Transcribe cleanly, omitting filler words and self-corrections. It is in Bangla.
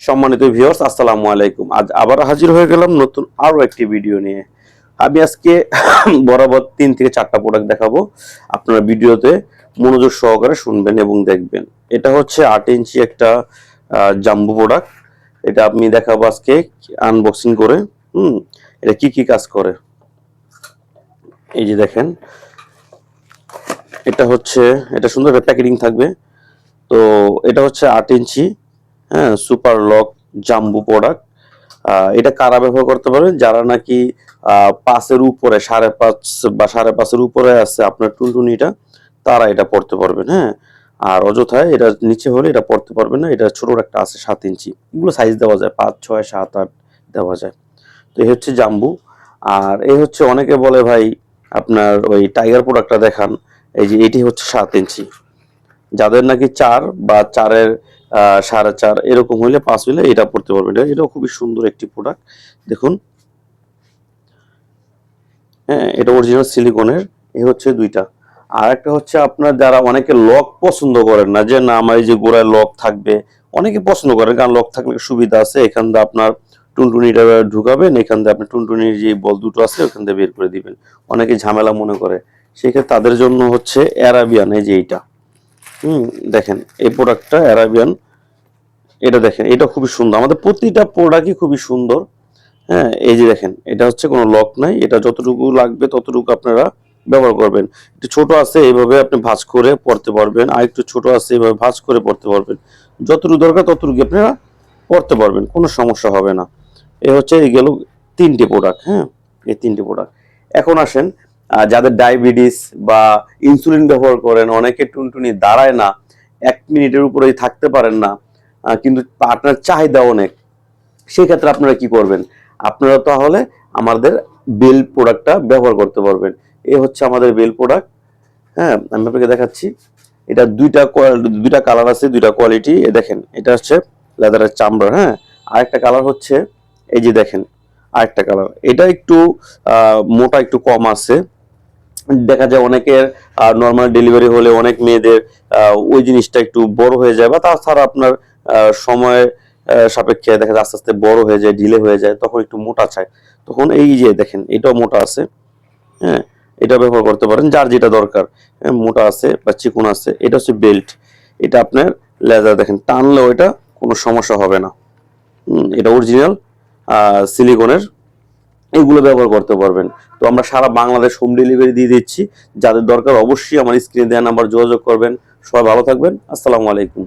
সম্মানিত ভিউয়ার্স, আসসালামু আলাইকুম। আজ আবার হাজির হয়ে গেলাম নতুন আরো একটি ভিডিও নিয়ে। আমি আজকে বরাবর 3 থেকে 4টা প্রোডাক্ট দেখাবো। আপনারা ভিডিওতে মনোযোগ সহকারে শুনবেন এবং দেখবেন। এটা হচ্ছে 8 ইঞ্চি একটা জাম্বো প্রোডাক্ট। এটা আমি দেখাবো আজকে আনবক্সিং করে। এটা কি কি কাজ করে এই যে দেখেন। এটা সুন্দর একটা প্যাকেজিং থাকবে। তো এটা হচ্ছে 8 ইঞ্চি, হ্যাঁ, সুপার লক জাম্বো প্রোডাক্ট। এটা কারা ব্যবহার করতে পারবেন? যারা নাকি 5-এর উপরে, 5.5 বা 5.5-এর উপরে আছে আপনার টুনটুনিটা, তারা এটা পড়তে পারবেন। হ্যাঁ, আর অযথায় এটা নিচে হলে এটা পড়তে পারবেন না। এটা ছোট একটা আছে 7 ইঞ্চি। এগুলো সাইজ দেওয়া যায় 5, 6, 7, 8 দেওয়া যায়। তো এই হচ্ছে জাম্বু। আর এই হচ্ছে অনেকে বলে ভাই আপনার ওই টাইগার প্রোডাক্টটা দেখান। এই যে এটি হচ্ছে 7 ইঞ্চি। যাদের নাকি 4 বা 4-এর 4.5 এরকম হইলে, 5 হইলে এটা পড়তে পারবেন। এটাও খুবই সুন্দর একটি প্রোডাক্ট। দেখুন, হ্যাঁ, এটা অরিজিনাল সিলিকনের। এই হচ্ছে দুইটা। আর একটা হচ্ছে আপনার যারা অনেকে লক পছন্দ করেন না, যে না আমার এই যে গোড়ায় লক থাকবে, অনেকে পছন্দ করেন কারণ লক থাকলে সুবিধা আছে। এখান দিয়ে আপনার টুনটুনিটা ঢুকাবেন, এখান দিয়ে আপনি টুনটুনির যে বল দুটো আছে ওখান দিয়ে বের করে দিবেন। অনেকে ঝামেলা মনে করে, সেক্ষেত্রে তাদের জন্য হচ্ছে অ্যারাবিয়ান। এই যে এইটা, দেখেন এই প্রোডাক্টটা অ্যারাবিয়ান। এটা দেখেন, এটা খুবই সুন্দর। আমাদের প্রতিটা প্রোডাক্টই খুবই সুন্দর। হ্যাঁ, এই যে দেখেন, এটা হচ্ছে কোনো লক নাই। এটা যতটুকু লাগবে ততটুকু আপনারা ব্যবহার করবেন। একটু ছোট আছে, এইভাবে আপনি ভাঁজ করে পড়তে পারবেন। আর একটু ছোট আছে, এইভাবে ভাঁজ করে পড়তে পারবেন। যতটুকু দরকার ততটুকু আপনারা পড়তে পারবেন, কোনো সমস্যা হবে না। এই হচ্ছে এই গেল 3টে প্রোডাক্ট। হ্যাঁ, এই 3টে প্রোডাক্ট। এখন আসেন, যাদের ডায়াবেটিস বা ইনসুলিন ব্যবহার করেন, অনেকে টুনটুনি দাঁড়ায় না, 1 মিনিটের উপরেই থাকতে পারেন না, কিন্তু আপনার চাহিদা অনেক, সেই ক্ষেত্রে আপনারা কি করবেন? আপনারা তাহলে আমাদের বেল প্রোডাক্টটা ব্যবহার করতে পারবেন। এই হচ্ছে আমাদের বেল প্রোডাক্ট। হ্যাঁ, আমি আপনাকে দেখাচ্ছি। এটা দুইটা কালার আছে, দুইটা কোয়ালিটি। দেখেন, এটা হচ্ছে লেদারের চামড়া। হ্যাঁ, আরেকটা কালার হচ্ছে এই যে দেখেন, আরেকটা কালার। এটা একটু মোটা একটু কম আছে। দেখা যায় অনেকের নর্মাল ডেলিভারি হলে অনেক মেয়েদের ওই জিনিসটা একটু বড় হয়ে যায়, বা তাছাড়া আপনার সময় সাপেক্ষে দেখা যায় আস্তে আস্তে বড় হয়ে যায়, ঢিলে হয়ে যায়, তখন একটু মোটা চাই। তখন এই যে দেখেন, এটাও মোটা আছে। হ্যাঁ, এটা ব্যবহার করতে পারেন যার যেটা দরকার। হ্যাঁ, মোটা আছে বা চিকন আছে। এটা হচ্ছে বেল্ট। এটা আপনার লেজার, দেখেন টানলেও এটা কোনো সমস্যা হবে না। এটা অরিজিনাল সিলিকনের। এগুলো ব্যবহার করতে পারবেন। তো আমরা সারা বাংলাদেশ হোম ডেলিভারি দিয়ে দিচ্ছি। যাদের দরকার অবশ্যই আমার স্ক্রিনে দেওয়া নাম্বার যোগাযোগ করবেন। সবাই ভালো থাকবেন। আসসালামু আলাইকুম।